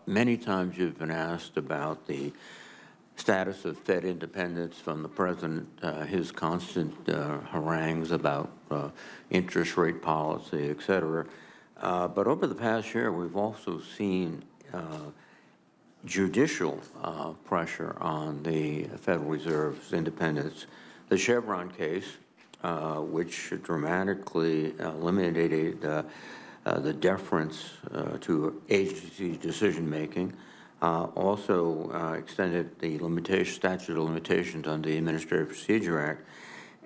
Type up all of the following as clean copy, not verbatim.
Many times you've been asked about the status of Fed independence from the president, his constant harangues about interest rate policy, et cetera. But over the past year, we've also seen judicial pressure on the Federal Reserve's independence. The Chevron case, which dramatically eliminated the deference to agency decision-making, also extended the statute of limitations on the Administrative Procedure Act.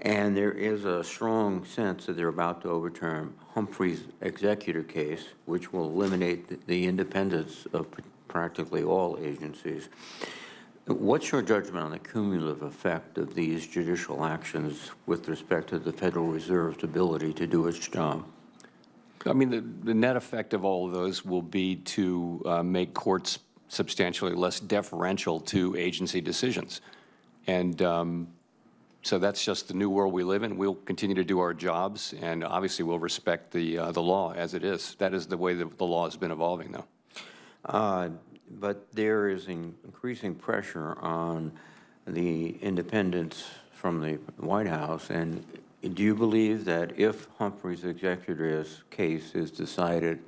And there is a strong sense that they're about to overturn Humphrey's executor case, which will eliminate the independence of practically all agencies. What's your judgment on the cumulative effect of these judicial actions with respect to the Federal Reserve's ability to do its job? I mean, the net effect of all of those will be to make courts substantially less deferential to agency decisions. And so that's just the new world we live in. We'll continue to do our jobs, and obviously we'll respect the law as it is. That is the way the law has been evolving, though. But there is increasing pressure on the independence from the White House. And do you believe that if Humphrey's executor's case is decided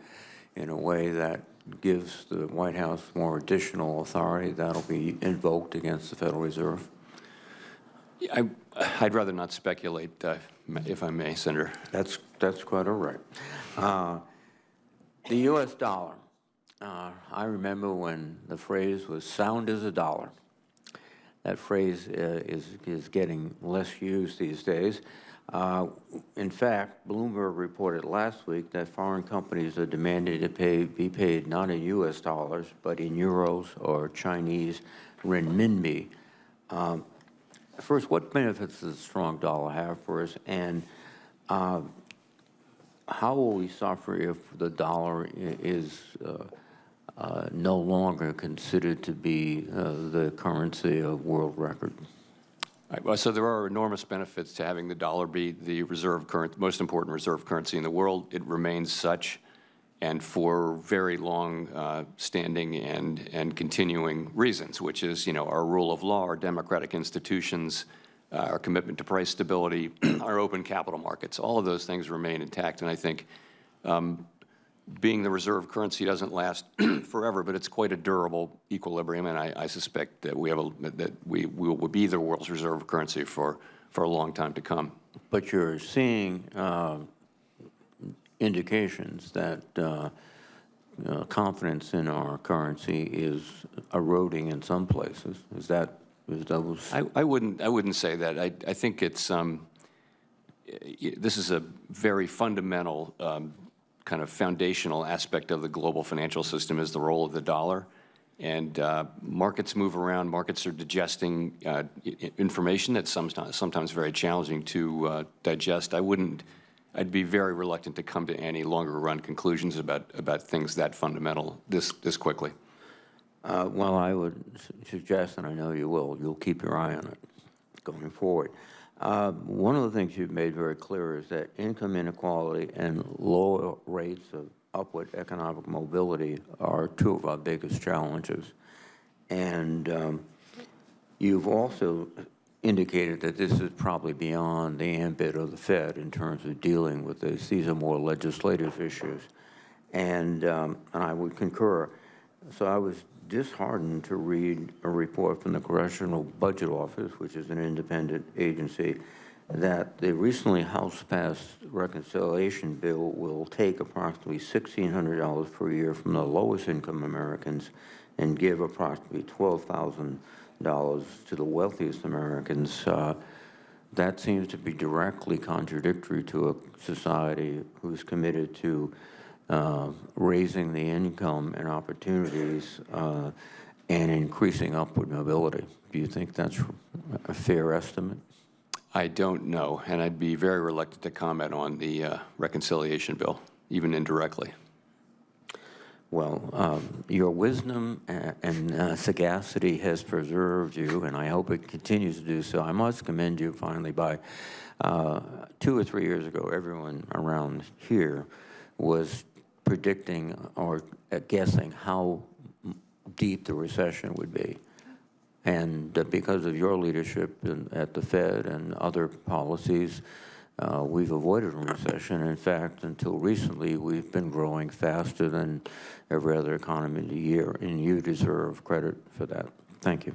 in a way that gives the White House more additional authority, that'll be invoked against the Federal Reserve? I'd rather not speculate, if I may, Senator. That's quite all right. The U.S. dollar. I remember when the phrase was sound as a dollar. That phrase is getting less used these days. In fact, Bloomberg reported last week that foreign companies are demanding to be paid not in U.S. dollars, but in euros or Chinese renminbi. First, what benefits does a strong dollar have for us, and how will we suffer if the dollar is no longer considered to be the currency of world record? Right, well, so there are enormous benefits to having the dollar be the most important reserve currency in the world. It remains such, and for very long standing and continuing reasons, which is, our rule of law, our democratic institutions, our commitment to price stability, our open capital markets. All of those things remain intact, and I think being the reserve currency doesn't last forever, but it's quite a durable equilibrium, and I suspect that we will be the world's reserve currency for a long time to come. But you're seeing indications that confidence in our currency is eroding in some places. Is that I wouldn't say that. I think it's this is a very fundamental kind of foundational aspect of the global financial system is the role of the dollar. And markets move around. Markets are digesting information that's sometimes very challenging to digest. I'd be very reluctant to come to any longer run conclusions about things that fundamental this quickly. Well, I would suggest, and I know you will, you'll keep your eye on it going forward. One of the things you've made very clear is that income inequality and lower rates of upward economic mobility are two of our biggest challenges. And you've also indicated that this is probably beyond the ambit of the Fed in terms of dealing with this. These are more legislative issues. And I would concur. So I was disheartened to read a report from the Congressional Budget Office, which is an independent agency, that the recently House-passed reconciliation bill will take approximately $1,600 per year from the lowest income Americans and give approximately $12,000 to the wealthiest Americans. That seems to be directly contradictory to a society who's committed to raising the income and opportunities and increasing upward mobility. Do you think that's a fair estimate? I don't know, and I'd be very reluctant to comment on the reconciliation bill, even indirectly. Well, your wisdom and sagacity has preserved you, and I hope it continues to do so. I must commend you finally by 2 or 3 years ago, everyone around here was predicting or guessing how deep the recession would be. And because of your leadership at the Fed and other policies, we've avoided a recession. In fact, until recently, we've been growing faster than every other economy in the year, and you deserve credit for that. Thank you.